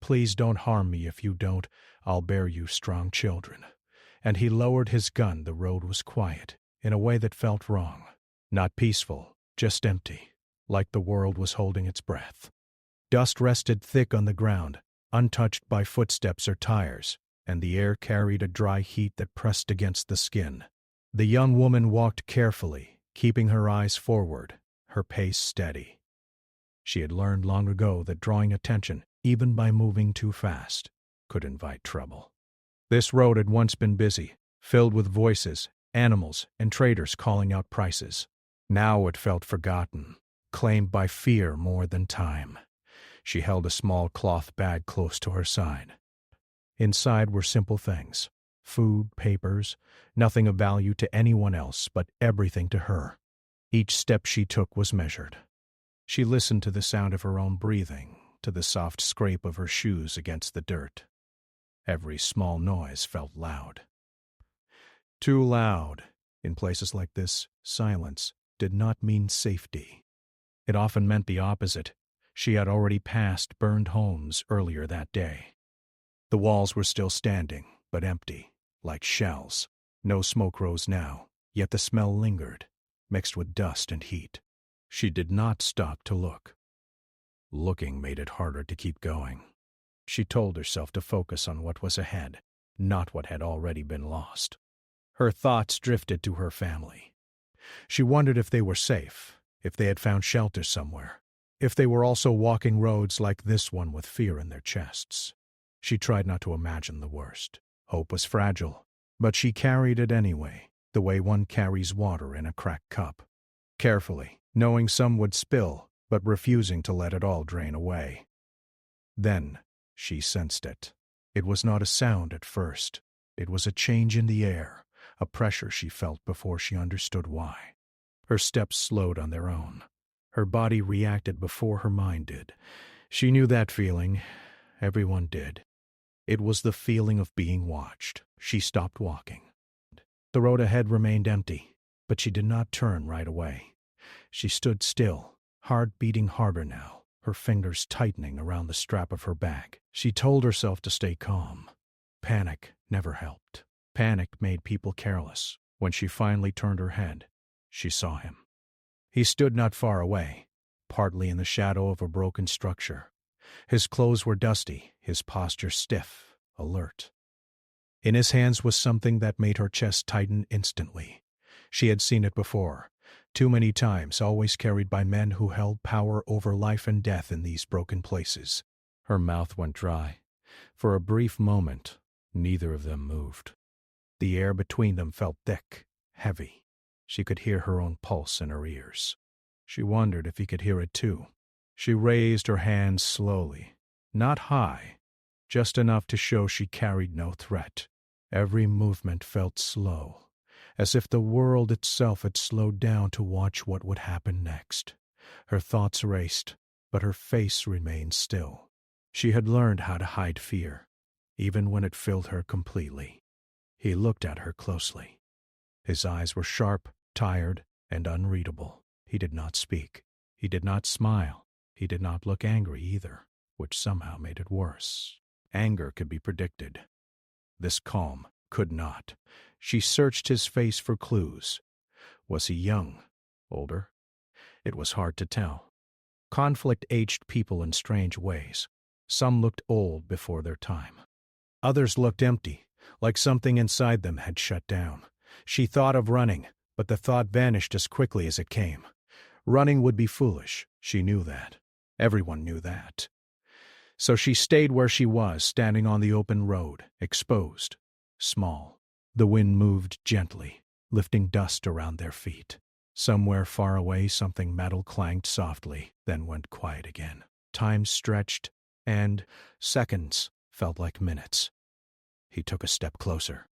please don't harm me. If you don't, I'll bear you strong children." And he lowered his gun. The road was quiet, in a way that felt wrong. Not peaceful, just empty, like the world was holding its breath. Dust rested thick on the ground, untouched by footsteps or tires, and the air carried a dry heat that pressed against the skin. The young woman walked carefully, keeping her eyes forward, her pace steady. She had learned long ago that drawing attention, even by moving too fast, could invite trouble. This road had once been busy, filled with voices, animals, and traders calling out prices. Now it felt forgotten, claimed by fear more than time. She held a small cloth bag close to her side. Inside were simple things: food, papers, nothing of value to anyone else, but everything to her. Each step she took was measured. She listened to the sound of her own breathing, to the soft scrape of her shoes against the dirt. Every small noise felt loud. Too loud. In places like this, silence did not mean safety. It often meant the opposite. She had already passed burned homes earlier that day. The walls were still standing, but empty, like shells. No smoke rose now, yet the smell lingered, mixed with dust and heat. She did not stop to look. Looking made it harder to keep going. She told herself to focus on what was ahead, not what had already been lost. Her thoughts drifted to her family. She wondered if they were safe, if they had found shelter somewhere, if they were also walking roads like this one with fear in their chests. She tried not to imagine the worst. Hope was fragile, but she carried it anyway, the way one carries water in a cracked cup. Carefully, knowing some would spill, but refusing to let it all drain away. Then she sensed it. It was not a sound at first. It was a change in the air, a pressure she felt before she understood why. Her steps slowed on their own. Her body reacted before her mind did. She knew that feeling. Everyone did. It was the feeling of being watched. She stopped walking. The road ahead remained empty, but she did not turn right away. She stood still, heart beating harder now, her fingers tightening around the strap of her bag. She told herself to stay calm. Panic never helped. Panic made people careless. When she finally turned her head, she saw him. He stood not far away, partly in the shadow of a broken structure. His clothes were dusty, his posture stiff, alert. In his hands was something that made her chest tighten instantly. She had seen it before, too many times, always carried by men who held power over life and death in these broken places. Her mouth went dry. For a brief moment, neither of them moved. The air between them felt thick, heavy. She could hear her own pulse in her ears. She wondered if he could hear it too. She raised her hands slowly, not high, just enough to show she carried no threat. Every movement felt slow, as if the world itself had slowed down to watch what would happen next. Her thoughts raced, but her face remained still. She had learned how to hide fear, even when it filled her completely. He looked at her closely. His eyes were sharp, tired, and unreadable. He did not speak. He did not smile. He did not look angry either, which somehow made it worse. Anger could be predicted. This calm could not. She searched his face for clues. Was he young? Older? It was hard to tell. Conflict aged people in strange ways. Some looked old before their time. Others looked empty, like something inside them had shut down. She thought of running, but the thought vanished as quickly as it came. Running would be foolish. She knew that. Everyone knew that. So she stayed where she was, standing on the open road, exposed, small. The wind moved gently, lifting dust around their feet. Somewhere far away, something metal clanged softly, then went quiet again. Time stretched, and seconds felt like minutes. He took a step closer.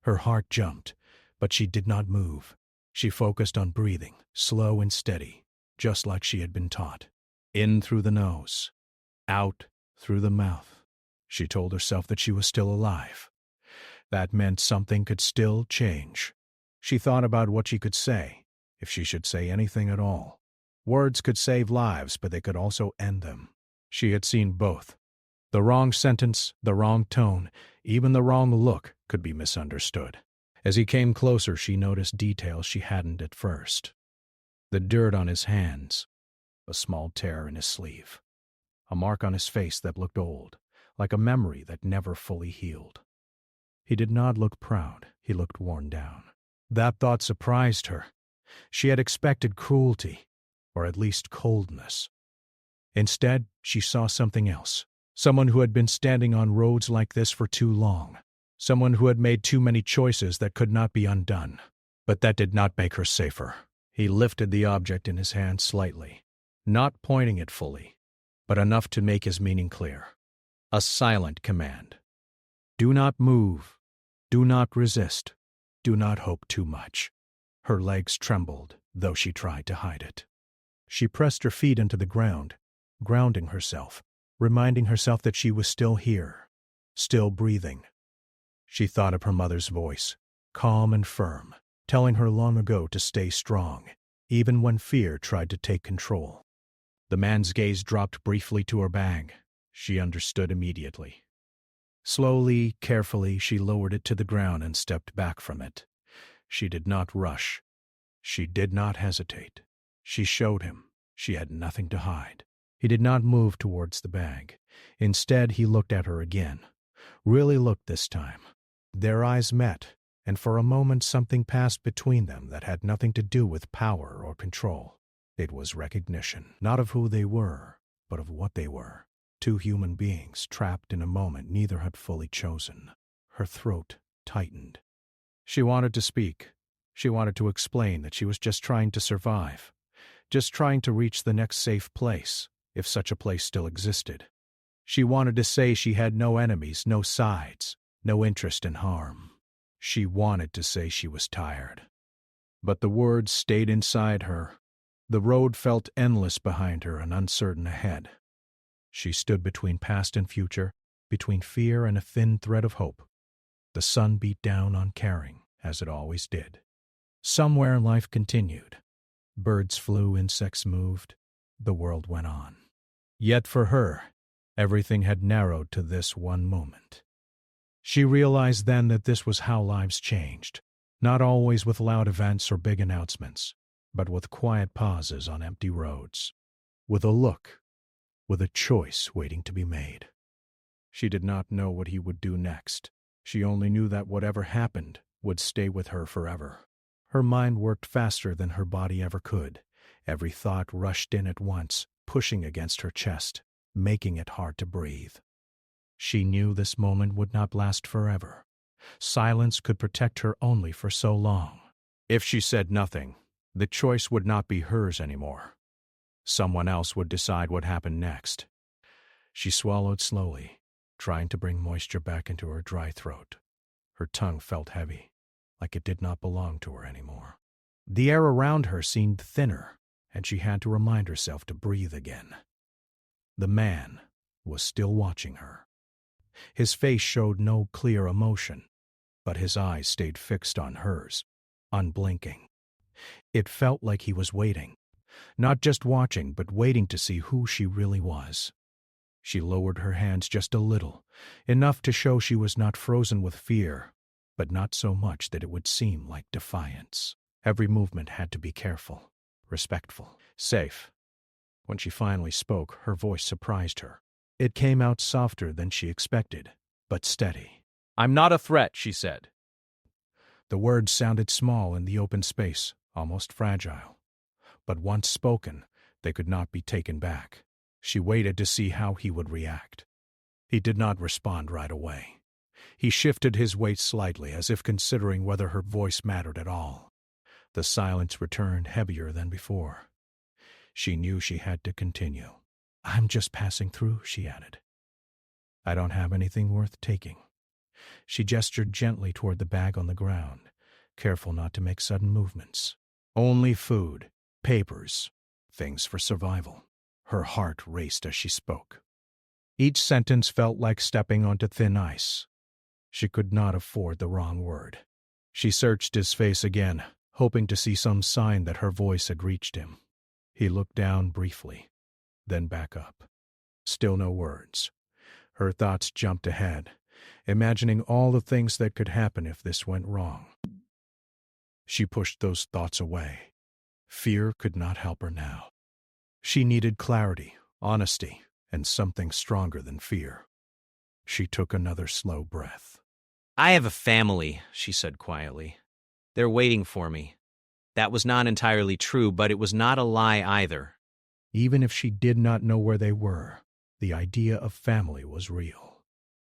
Her heart jumped, but she did not move. She focused on breathing, slow and steady, just like she had been taught. In through the nose, out through the mouth. She told herself that she was still alive. That meant something could still change. She thought about what she could say, if she should say anything at all. Words could save lives, but they could also end them. She had seen both. The wrong sentence, the wrong tone, even the wrong look could be misunderstood. As he came closer, she noticed details she hadn't at first. The dirt on his hands, a small tear in his sleeve, a mark on his face that looked old, like a memory that never fully healed. He did not look proud, he looked worn down. That thought surprised her. She had expected cruelty, or at least coldness. Instead, she saw something else. Someone who had been standing on roads like this for too long. Someone who had made too many choices that could not be undone. But that did not make her safer. He lifted the object in his hand slightly, not pointing it fully, but enough to make his meaning clear. A silent command. Do not move. Do not resist. Do not hope too much. Her legs trembled, though she tried to hide it. She pressed her feet into the ground, grounding herself, reminding herself that she was still here, still breathing. She thought of her mother's voice, calm and firm, telling her long ago to stay strong, even when fear tried to take control. The man's gaze dropped briefly to her bag. She understood immediately. Slowly, carefully, she lowered it to the ground and stepped back from it. She did not rush. She did not hesitate. She showed him she had nothing to hide. He did not move towards the bag. Instead, he looked at her again. Really looked this time. Their eyes met, and for a moment something passed between them that had nothing to do with power or control. It was recognition, not of who they were, but of what they were. Two human beings trapped in a moment neither had fully chosen. Her throat tightened. She wanted to speak. She wanted to explain that she was just trying to survive, just trying to reach the next safe place, if such a place still existed. She wanted to say she had no enemies, no sides, no interest in harm. She wanted to say she was tired. But the words stayed inside her. The road felt endless behind her and uncertain ahead. She stood between past and future, between fear and a thin thread of hope. The sun beat down on caring, as it always did. Somewhere life continued. Birds flew, insects moved. The world went on. Yet for her, everything had narrowed to this one moment. She realized then that this was how lives changed, not always with loud events or big announcements, but with quiet pauses on empty roads, with a look, with a choice waiting to be made. She did not know what he would do next. She only knew that whatever happened would stay with her forever. Her mind worked faster than her body ever could. Every thought rushed in at once, pushing against her chest, making it hard to breathe. She knew this moment would not last forever. Silence could protect her only for so long. If she said nothing, the choice would not be hers anymore. Someone else would decide what happened next. She swallowed slowly, trying to bring moisture back into her dry throat. Her tongue felt heavy, like it did not belong to her anymore. The air around her seemed thinner, and she had to remind herself to breathe again. The man was still watching her. His face showed no clear emotion, but his eyes stayed fixed on hers, unblinking. It felt like he was waiting, not just watching, but waiting to see who she really was. She lowered her hands just a little, enough to show she was not frozen with fear, but not so much that it would seem like defiance. Every movement had to be careful, respectful, safe. When she finally spoke, her voice surprised her. It came out softer than she expected, but steady. "I'm not a threat," she said. The words sounded small in the open space, almost fragile. But once spoken, they could not be taken back. She waited to see how he would react. He did not respond right away. He shifted his weight slightly, as if considering whether her voice mattered at all. The silence returned heavier than before. She knew she had to continue. "I'm just passing through," she added. "I don't have anything worth taking." She gestured gently toward the bag on the ground, careful not to make sudden movements. "Only food, papers, things for survival." Her heart raced as she spoke. Each sentence felt like stepping onto thin ice. She could not afford the wrong word. She searched his face again, hoping to see some sign that her voice had reached him. He looked down briefly, then back up. Still no words. Her thoughts jumped ahead, imagining all the things that could happen if this went wrong. She pushed those thoughts away. Fear could not help her now. She needed clarity, honesty, and something stronger than fear. She took another slow breath. I have a family, she said quietly. They're waiting for me. That was not entirely true, but it was not a lie either. Even if she did not know where they were, the idea of family was real.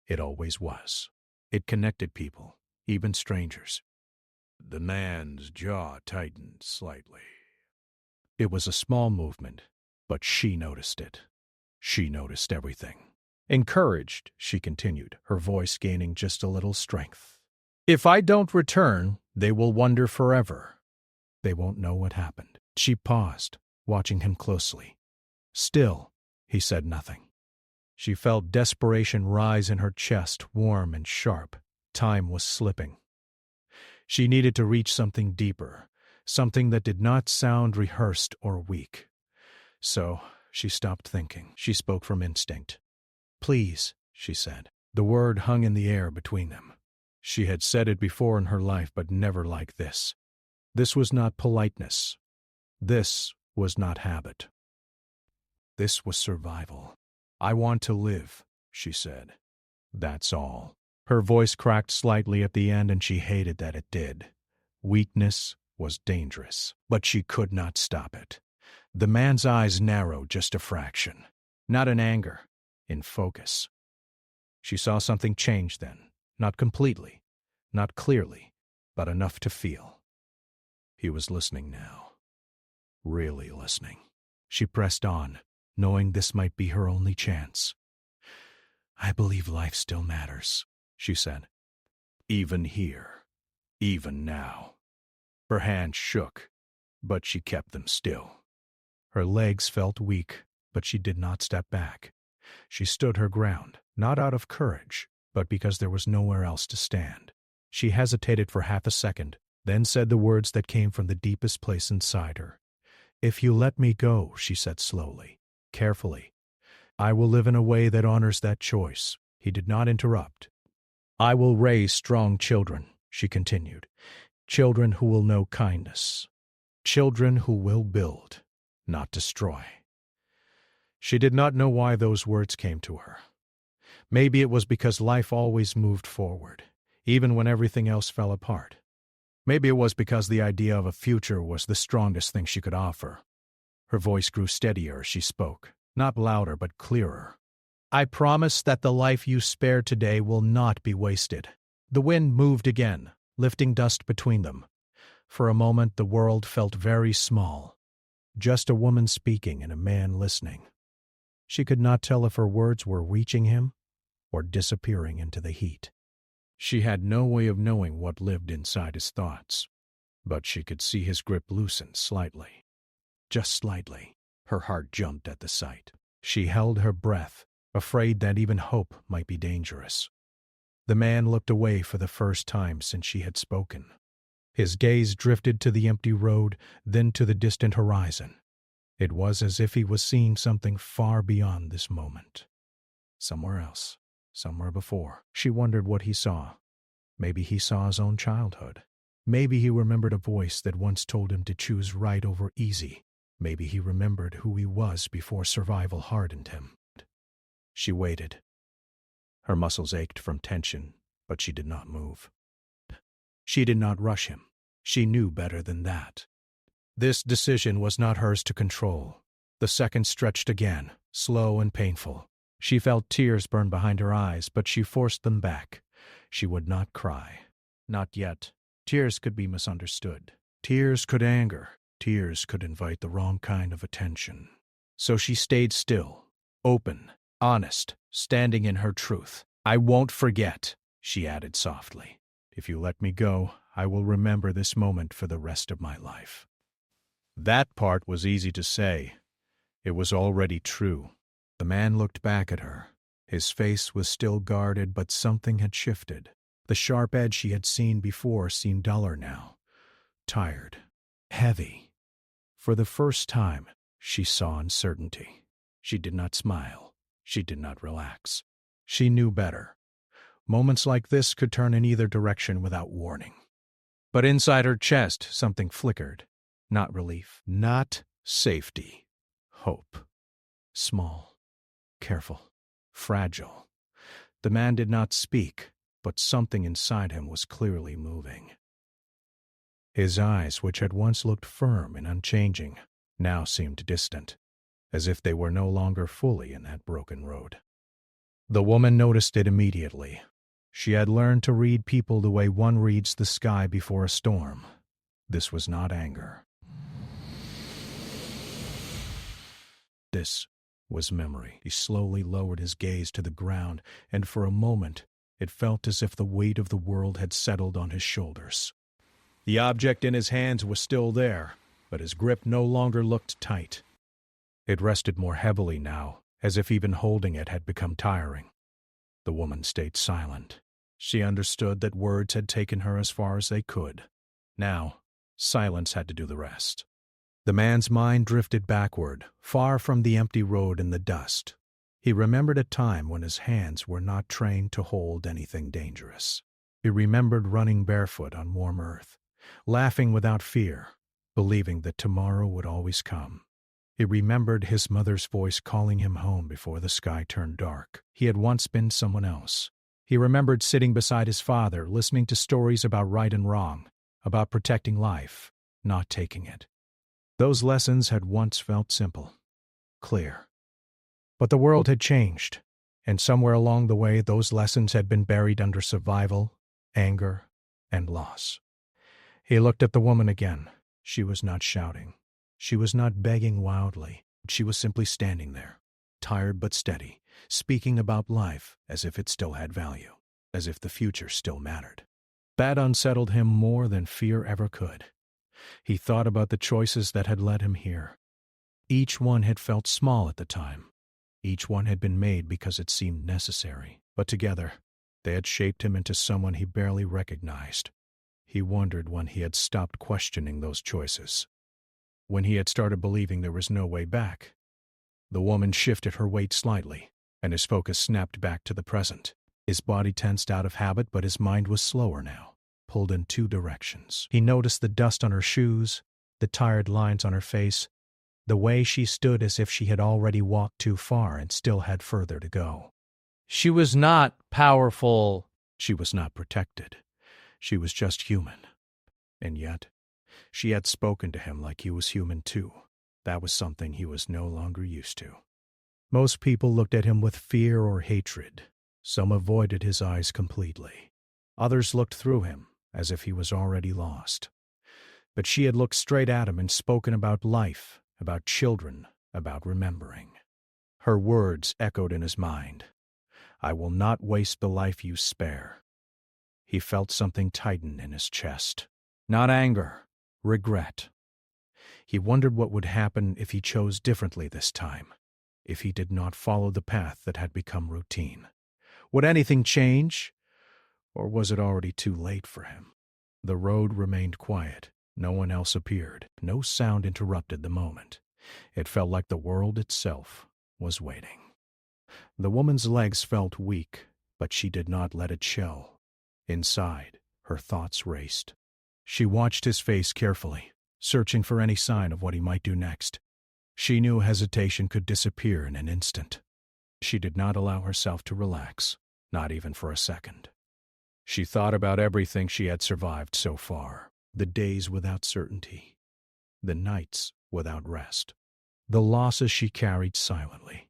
It always was. It connected people, even strangers. The man's jaw tightened slightly. It was a small movement, but she noticed it. She noticed everything. Encouraged, she continued, her voice gaining just a little strength. If I don't return, they will wonder forever. They won't know what happened. She paused, watching him closely. Still, he said nothing. She felt desperation rise in her chest, warm and sharp. Time was slipping. She needed to reach something deeper, something that did not sound rehearsed or weak. So, she stopped thinking. She spoke from instinct. Please, she said. The word hung in the air between them. She had said it before in her life, but never like this. This was not politeness. This was not habit. This was survival. I want to live, she said. That's all. Her voice cracked slightly at the end, and she hated that it did. Weakness was dangerous, but she could not stop it. The man's eyes narrowed just a fraction. Not in anger, in focus. She saw something change then. Not completely, not clearly, but enough to feel. He was listening now. Really listening. She pressed on, knowing this might be her only chance. I believe life still matters, she said. Even here. Even now. Her hands shook, but she kept them still. Her legs felt weak, but she did not step back. She stood her ground, not out of courage, but because there was nowhere else to stand. She hesitated for half a second, then said the words that came from the deepest place inside her. If you let me go, she said slowly, carefully, I will live in a way that honors that choice. He did not interrupt. I will raise strong children, she continued, children who will know kindness, children who will build, not destroy. She did not know why those words came to her. Maybe it was because life always moved forward, even when everything else fell apart. Maybe it was because the idea of a future was the strongest thing she could offer. Her voice grew steadier as she spoke, not louder but clearer. I promise that the life you spare today will not be wasted. The wind moved again, lifting dust between them. For a moment the world felt very small. Just a woman speaking and a man listening. She could not tell if her words were reaching him or disappearing into the heat. She had no way of knowing what lived inside his thoughts, but she could see his grip loosen slightly. Just slightly. Her heart jumped at the sight. She held her breath, afraid that even hope might be dangerous. The man looked away for the first time since she had spoken. His gaze drifted to the empty road, then to the distant horizon. It was as if he was seeing something far beyond this moment. Somewhere else, somewhere before. She wondered what he saw. Maybe he saw his own childhood. Maybe he remembered a voice that once told him to choose right over easy. Maybe he remembered who he was before survival hardened him. She waited. Her muscles ached from tension, but she did not move. She did not rush him. She knew better than that. This decision was not hers to control. The seconds stretched again, slow and painful. She felt tears burn behind her eyes, but she forced them back. She would not cry. Not yet. Tears could be misunderstood. Tears could anger. Tears could invite the wrong kind of attention. So she stayed still, open, honest, standing in her truth. I won't forget, she added softly. If you let me go, I will remember this moment for the rest of my life. That part was easy to say. It was already true. The man looked back at her. His face was still guarded, but something had shifted. The sharp edge she had seen before seemed duller now. Tired. Heavy. For the first time, she saw uncertainty. She did not smile. She did not relax. She knew better. Moments like this could turn in either direction without warning. But inside her chest, something flickered. Not relief, not safety. Hope. Small, careful, fragile. The man did not speak, but something inside him was clearly moving. His eyes, which had once looked firm and unchanging, now seemed distant, as if they were no longer fully in that broken road. The woman noticed it immediately. She had learned to read people the way one reads the sky before a storm. This was not anger. This was memory. He slowly lowered his gaze to the ground, and for a moment it felt as if the weight of the world had settled on his shoulders. The object in his hands was still there, but his grip no longer looked tight. It rested more heavily now, as if even holding it had become tiring. The woman stayed silent. She understood that words had taken her as far as they could. Now, silence had to do the rest. The man's mind drifted backward, far from the empty road and the dust. He remembered a time when his hands were not trained to hold anything dangerous. He remembered running barefoot on warm earth, laughing without fear, believing that tomorrow would always come. He remembered his mother's voice calling him home before the sky turned dark. He had once been someone else. He remembered sitting beside his father, listening to stories about right and wrong, about protecting life, not taking it. Those lessons had once felt simple, clear. But the world had changed, and somewhere along the way those lessons had been buried under survival, anger, and loss. He looked at the woman again. She was not shouting. She was not begging wildly. She was simply standing there, tired but steady, speaking about life as if it still had value, as if the future still mattered. That unsettled him more than fear ever could. He thought about the choices that had led him here. Each one had felt small at the time. Each one had been made because it seemed necessary. But together, they had shaped him into someone he barely recognized. He wondered when he had stopped questioning those choices, when he had started believing there was no way back. The woman shifted her weight slightly, and his focus snapped back to the present. His body tensed out of habit, but his mind was slower now, pulled in two directions. He noticed the dust on her shoes, the tired lines on her face, the way she stood as if she had already walked too far and still had further to go. She was not powerful. She was not protected. She was just human. And yet, she had spoken to him like he was human too. That was something he was no longer used to. Most people looked at him with fear or hatred. Some avoided his eyes completely. Others looked through him, as if he was already lost. But she had looked straight at him and spoken about life, about children, about remembering. Her words echoed in his mind. "I will not waste the life you spare." He felt something tighten in his chest. Not anger, regret. He wondered what would happen if he chose differently this time, if he did not follow the path that had become routine. Would anything change, or was it already too late for him? The road remained quiet. No one else appeared. No sound interrupted the moment. It felt like the world itself was waiting. The woman's legs felt weak, but she did not let it show. Inside, her thoughts raced. She watched his face carefully, searching for any sign of what he might do next. She knew hesitation could disappear in an instant. She did not allow herself to relax, not even for a second. She thought about everything she had survived so far, the days without certainty, the nights without rest, the losses she carried silently.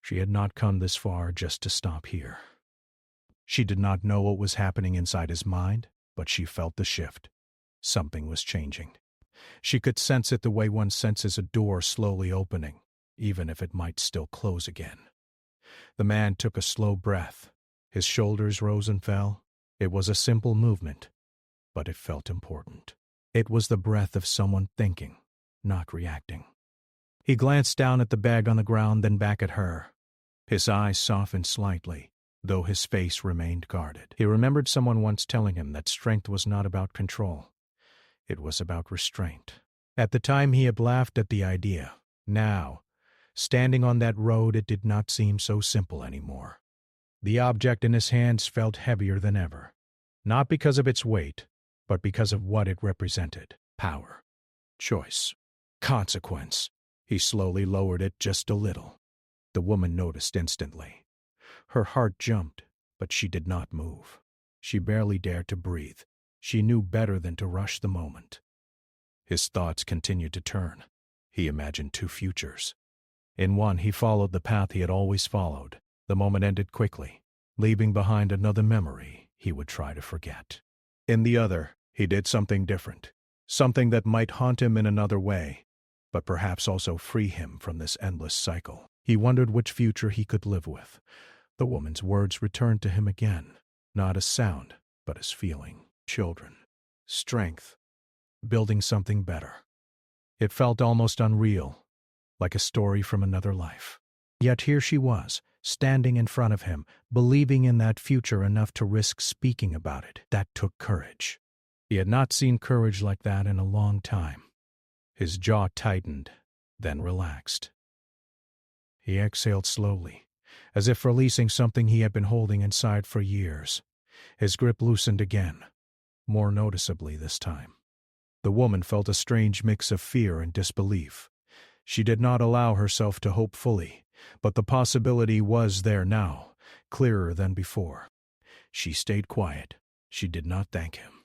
She had not come this far just to stop here. She did not know what was happening inside his mind, but she felt the shift. Something was changing. She could sense it the way one senses a door slowly opening, even if it might still close again. The man took a slow breath. His shoulders rose and fell. It was a simple movement, but it felt important. It was the breath of someone thinking, not reacting. He glanced down at the bag on the ground, then back at her. His eyes softened slightly, though his face remained guarded. He remembered someone once telling him that strength was not about control. It was about restraint. At the time he had laughed at the idea. Now, standing on that road, it did not seem so simple anymore. The object in his hands felt heavier than ever, not because of its weight, but because of what it represented: power, choice, consequence. He slowly lowered it just a little. The woman noticed instantly. Her heart jumped, but she did not move. She barely dared to breathe. She knew better than to rush the moment. His thoughts continued to turn. He imagined two futures. In one, he followed the path he had always followed. The moment ended quickly, leaving behind another memory he would try to forget. In the other, he did something different, something that might haunt him in another way, but perhaps also free him from this endless cycle. He wondered which future he could live with. The woman's words returned to him again, not as sound, but as feeling. Children, strength, building something better. It felt almost unreal, like a story from another life. Yet here she was, standing in front of him, believing in that future enough to risk speaking about it. That took courage. He had not seen courage like that in a long time. His jaw tightened, then relaxed. He exhaled slowly, as if releasing something he had been holding inside for years. His grip loosened again, more noticeably this time. The woman felt a strange mix of fear and disbelief. She did not allow herself to hope fully, but the possibility was there now, clearer than before. She stayed quiet. She did not thank him.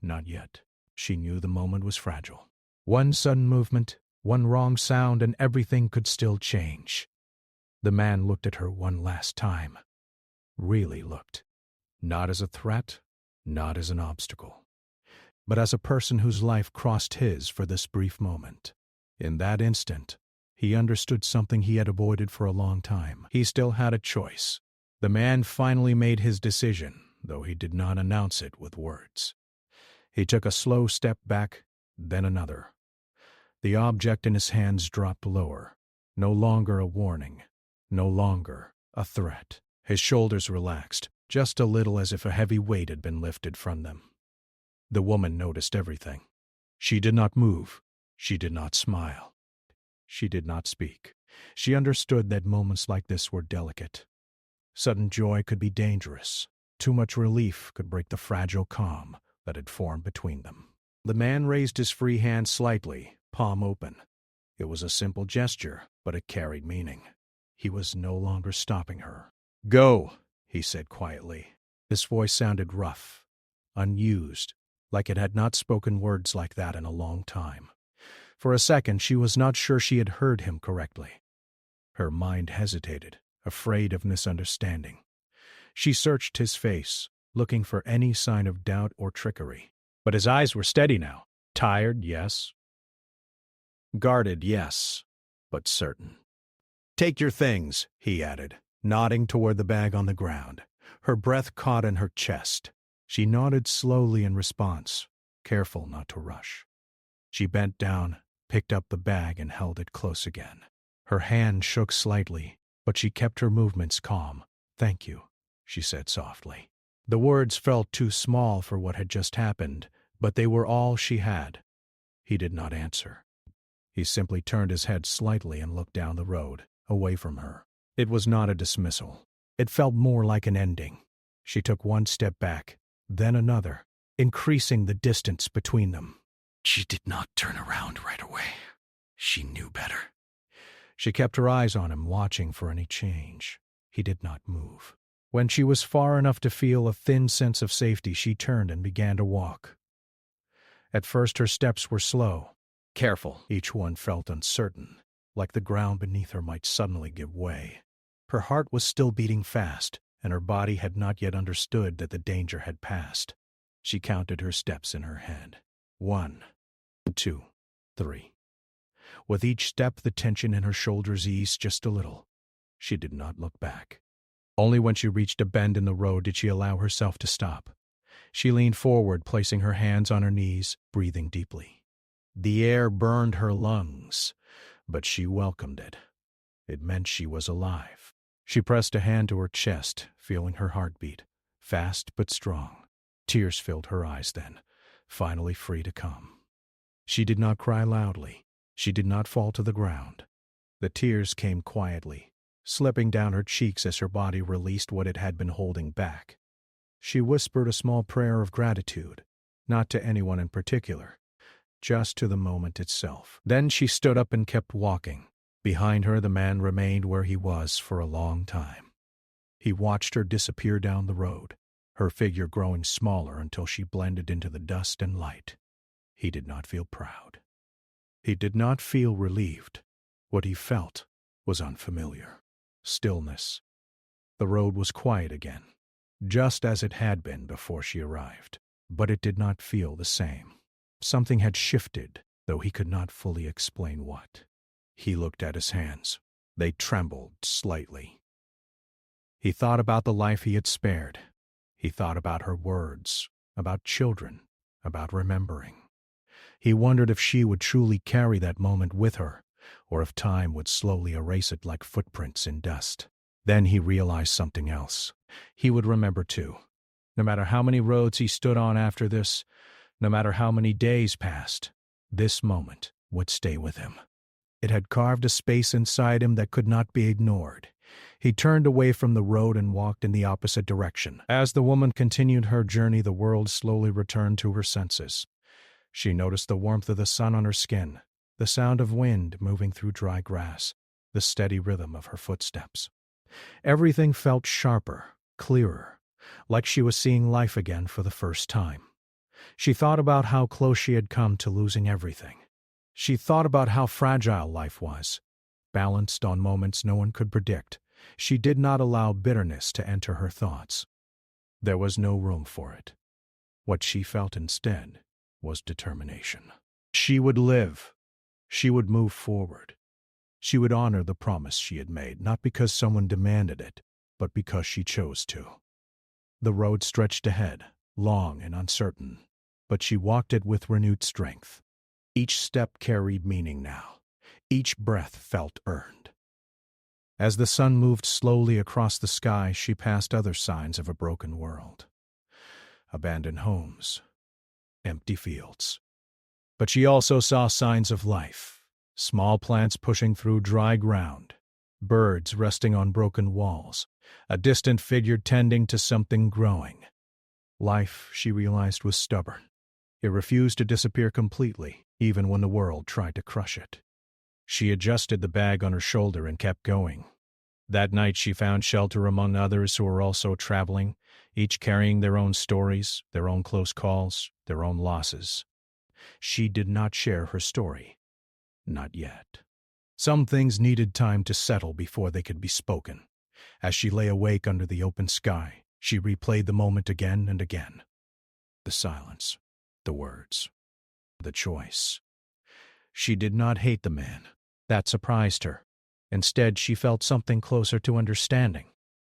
Not yet. She knew the moment was fragile. One sudden movement, one wrong sound, and everything could still change. The man looked at her one last time. Really looked. Not as a threat, not as an obstacle, but as a person whose life crossed his for this brief moment. In that instant, he understood something he had avoided for a long time. He still had a choice. The man finally made his decision, though he did not announce it with words. He took a slow step back, then another. The object in his hands dropped lower. No longer a warning, no longer a threat. His shoulders relaxed, just a little, as if a heavy weight had been lifted from them. The woman noticed everything. She did not move. She did not smile. She did not speak. She understood that moments like this were delicate. Sudden joy could be dangerous. Too much relief could break the fragile calm that had formed between them. The man raised his free hand slightly, palm open. It was a simple gesture, but it carried meaning. He was no longer stopping her. "Go," he said quietly. His voice sounded rough, unused, like it had not spoken words like that in a long time. For a second, she was not sure she had heard him correctly. Her mind hesitated, afraid of misunderstanding. She searched his face, looking for any sign of doubt or trickery. But his eyes were steady now. Tired, yes. Guarded, yes, but certain. "Take your things," he added, nodding toward the bag on the ground. Her breath caught in her chest. She nodded slowly in response, careful not to rush. She bent down, picked up the bag, and held it close again. Her hand shook slightly, but she kept her movements calm. "Thank you," she said softly. The words felt too small for what had just happened, but they were all she had. He did not answer. He simply turned his head slightly and looked down the road, away from her. It was not a dismissal. It felt more like an ending. She took one step back, then another, increasing the distance between them. She did not turn around right away. She knew better. She kept her eyes on him, watching for any change. He did not move. When she was far enough to feel a thin sense of safety, she turned and began to walk. At first her steps were slow, careful. Each one felt uncertain, like the ground beneath her might suddenly give way. Her heart was still beating fast, and her body had not yet understood that the danger had passed. She counted her steps in her head. 1, 2, 3. With each step, the tension in her shoulders eased just a little. She did not look back. Only when she reached a bend in the road did she allow herself to stop. She leaned forward, placing her hands on her knees, breathing deeply. The air burned her lungs, but she welcomed it. It meant she was alive. She pressed a hand to her chest, feeling her heartbeat, fast but strong. Tears filled her eyes then, finally free to come. She did not cry loudly. She did not fall to the ground. The tears came quietly, slipping down her cheeks as her body released what it had been holding back. She whispered a small prayer of gratitude, not to anyone in particular, just to the moment itself. Then she stood up and kept walking. Behind her, the man remained where he was for a long time. He watched her disappear down the road, her figure growing smaller until she blended into the dust and light. He did not feel proud. He did not feel relieved. What he felt was unfamiliar. Stillness. The road was quiet again, just as it had been before she arrived. But it did not feel the same. Something had shifted, though he could not fully explain what. He looked at his hands. They trembled slightly. He thought about the life he had spared. He thought about her words, about children, about remembering. He wondered if she would truly carry that moment with her, or if time would slowly erase it like footprints in dust. Then he realized something else. He would remember too. No matter how many roads he stood on after this, no matter how many days passed, this moment would stay with him. It had carved a space inside him that could not be ignored. He turned away from the road and walked in the opposite direction. As the woman continued her journey, the world slowly returned to her senses. She noticed the warmth of the sun on her skin, the sound of wind moving through dry grass, the steady rhythm of her footsteps. Everything felt sharper, clearer, like she was seeing life again for the first time. She thought about how close she had come to losing everything. She thought about how fragile life was, balanced on moments no one could predict. She did not allow bitterness to enter her thoughts. There was no room for it. What she felt instead was determination. She would live. She would move forward. She would honor the promise she had made, not because someone demanded it, but because she chose to. The road stretched ahead, long and uncertain, but she walked it with renewed strength. Each step carried meaning now. Each breath felt earned. As the sun moved slowly across the sky, she passed other signs of a broken world. Abandoned homes, empty fields. But she also saw signs of life. Small plants pushing through dry ground, birds resting on broken walls, a distant figure tending to something growing. Life, she realized, was stubborn. It refused to disappear completely, even when the world tried to crush it. She adjusted the bag on her shoulder and kept going. That night she found shelter among others who were also traveling, each carrying their own stories, their own close calls, their own losses. She did not share her story. Not yet. Some things needed time to settle before they could be spoken. As she lay awake under the open sky, she replayed the moment again and again. The silence, the words, the choice. She did not hate the man. That surprised her. Instead, she felt something closer to understanding.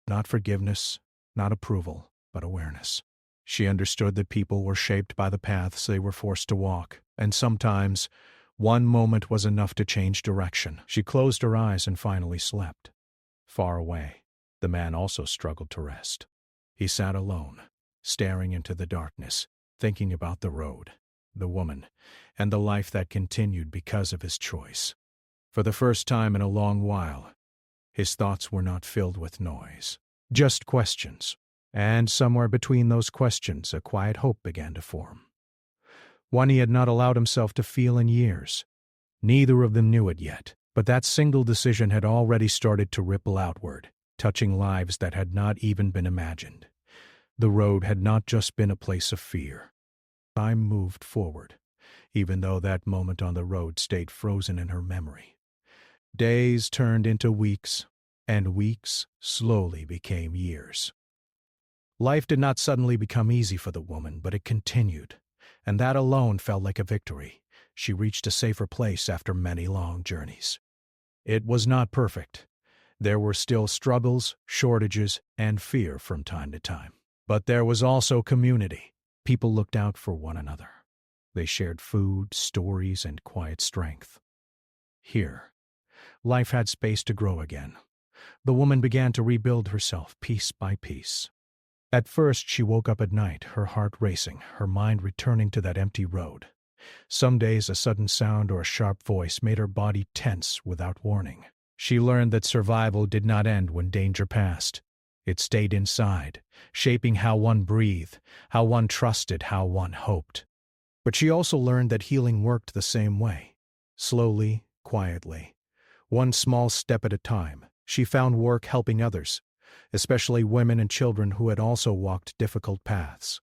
Not forgiveness, not approval, but awareness. She understood that people were shaped by the paths they were forced to walk, and sometimes one moment was enough to change direction. She closed her eyes and finally slept. Far away, the man also struggled to rest. He sat alone, staring into the darkness, thinking about the road, the woman, and the life that continued because of his choice. For the first time in a long while, his thoughts were not filled with noise, just questions. And somewhere between those questions, a quiet hope began to form. One he had not allowed himself to feel in years. Neither of them knew it yet, but that single decision had already started to ripple outward, touching lives that had not even been imagined. The road had not just been a place of fear. Time moved forward, even though that moment on the road stayed frozen in her memory. Days turned into weeks, and weeks slowly became years. Life did not suddenly become easy for the woman, but it continued, and that alone felt like a victory. She reached a safer place after many long journeys. It was not perfect. There were still struggles, shortages, and fear from time to time. But there was also community. People looked out for one another. They shared food, stories, and quiet strength. Here, life had space to grow again. The woman began to rebuild herself piece by piece. At first, she woke up at night, her heart racing, her mind returning to that empty road. Some days, a sudden sound or a sharp voice made her body tense without warning. She learned that survival did not end when danger passed. It stayed inside, shaping how one breathed, how one trusted, how one hoped. But she also learned that healing worked the same way. Slowly, quietly, one small step at a time, she found work helping others, especially women and children who had also walked difficult paths.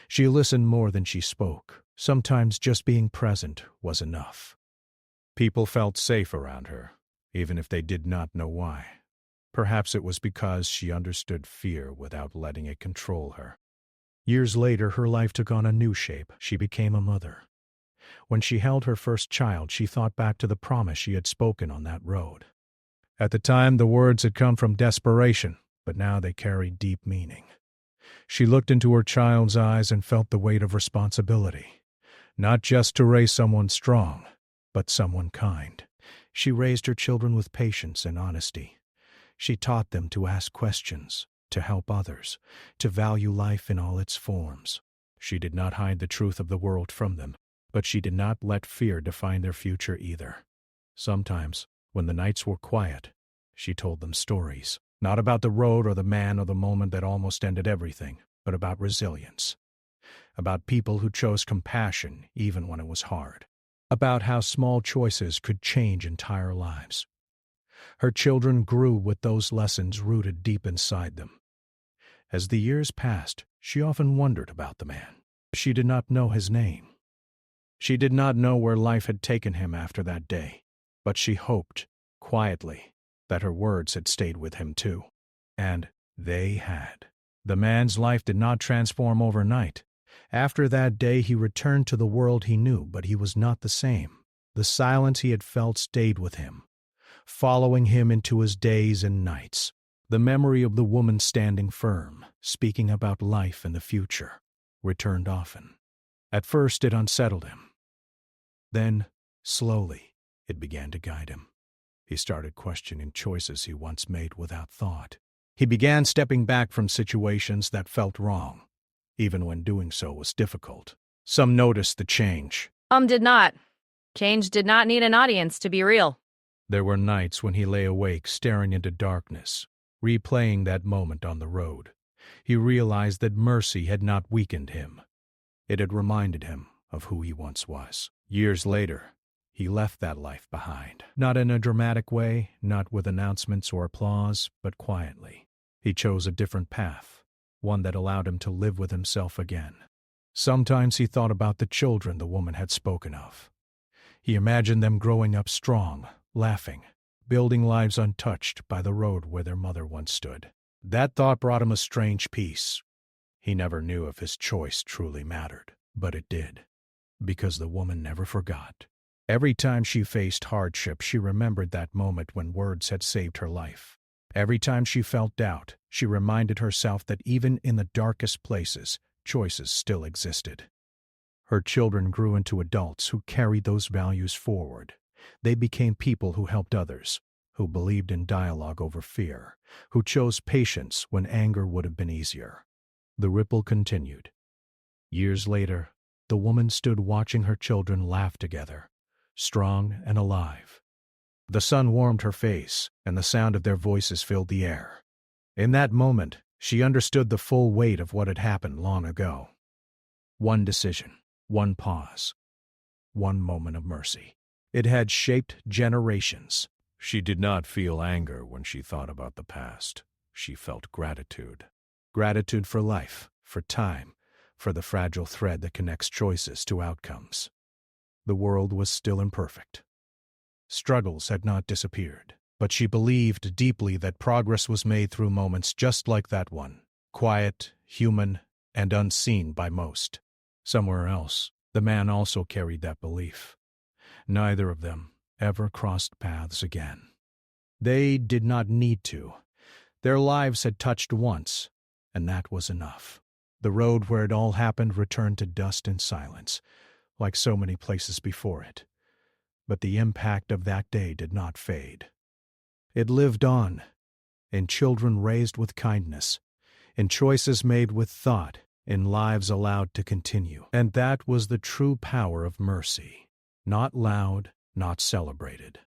She listened more than she spoke. Sometimes just being present was enough. People felt safe around her, even if they did not know why. Perhaps it was because she understood fear without letting it control her. Years later, her life took on a new shape. She became a mother. When she held her first child, she thought back to the promise she had spoken on that road. At the time, the words had come from desperation, but now they carried deep meaning. She looked into her child's eyes and felt the weight of responsibility, not just to raise someone strong, but someone kind. She raised her children with patience and honesty. She taught them to ask questions, to help others, to value life in all its forms. She did not hide the truth of the world from them, but she did not let fear define their future either. Sometimes, when the nights were quiet, she told them stories, not about the road or the man or the moment that almost ended everything, but about resilience, about people who chose compassion even when it was hard, about how small choices could change entire lives. Her children grew with those lessons rooted deep inside them. As the years passed, she often wondered about the man. She did not know his name. She did not know where life had taken him after that day, but she hoped, quietly, that her words had stayed with him too. And they had. The man's life did not transform overnight. After that day, he returned to the world he knew, but he was not the same. The silence he had felt stayed with him, following him into his days and nights. The memory of the woman standing firm, speaking about life and the future, returned often. At first it unsettled him. Then, slowly, it began to guide him. He started questioning choices he once made without thought. He began stepping back from situations that felt wrong, even when doing so was difficult. Some noticed the change. Did not. Change did not need an audience to be real. There were nights when he lay awake staring into darkness, replaying that moment on the road. He realized that mercy had not weakened him. It had reminded him of who he once was. Years later, he left that life behind. Not in a dramatic way, not with announcements or applause, but quietly. He chose a different path, one that allowed him to live with himself again. Sometimes he thought about the children the woman had spoken of. He imagined them growing up strong, laughing, building lives untouched by the road where their mother once stood. That thought brought him a strange peace. He never knew if his choice truly mattered, but it did, because the woman never forgot. Every time she faced hardship, she remembered that moment when words had saved her life. Every time she felt doubt, she reminded herself that even in the darkest places, choices still existed. Her children grew into adults who carried those values forward. They became people who helped others, who believed in dialogue over fear, who chose patience when anger would have been easier. The ripple continued. Years later, the woman stood watching her children laugh together, strong and alive. The sun warmed her face, and the sound of their voices filled the air. In that moment, she understood the full weight of what had happened long ago. One decision, one pause, one moment of mercy. It had shaped generations. She did not feel anger when she thought about the past. She felt gratitude. Gratitude for life, for time, for the fragile thread that connects choices to outcomes. The world was still imperfect. Struggles had not disappeared, but she believed deeply that progress was made through moments just like that one, quiet, human, and unseen by most. Somewhere else, the man also carried that belief. Neither of them ever crossed paths again. They did not need to. Their lives had touched once, and that was enough. The road where it all happened returned to dust and silence, like so many places before it. But the impact of that day did not fade. It lived on, in children raised with kindness, in choices made with thought, in lives allowed to continue. And that was the true power of mercy. Not loud, not celebrated,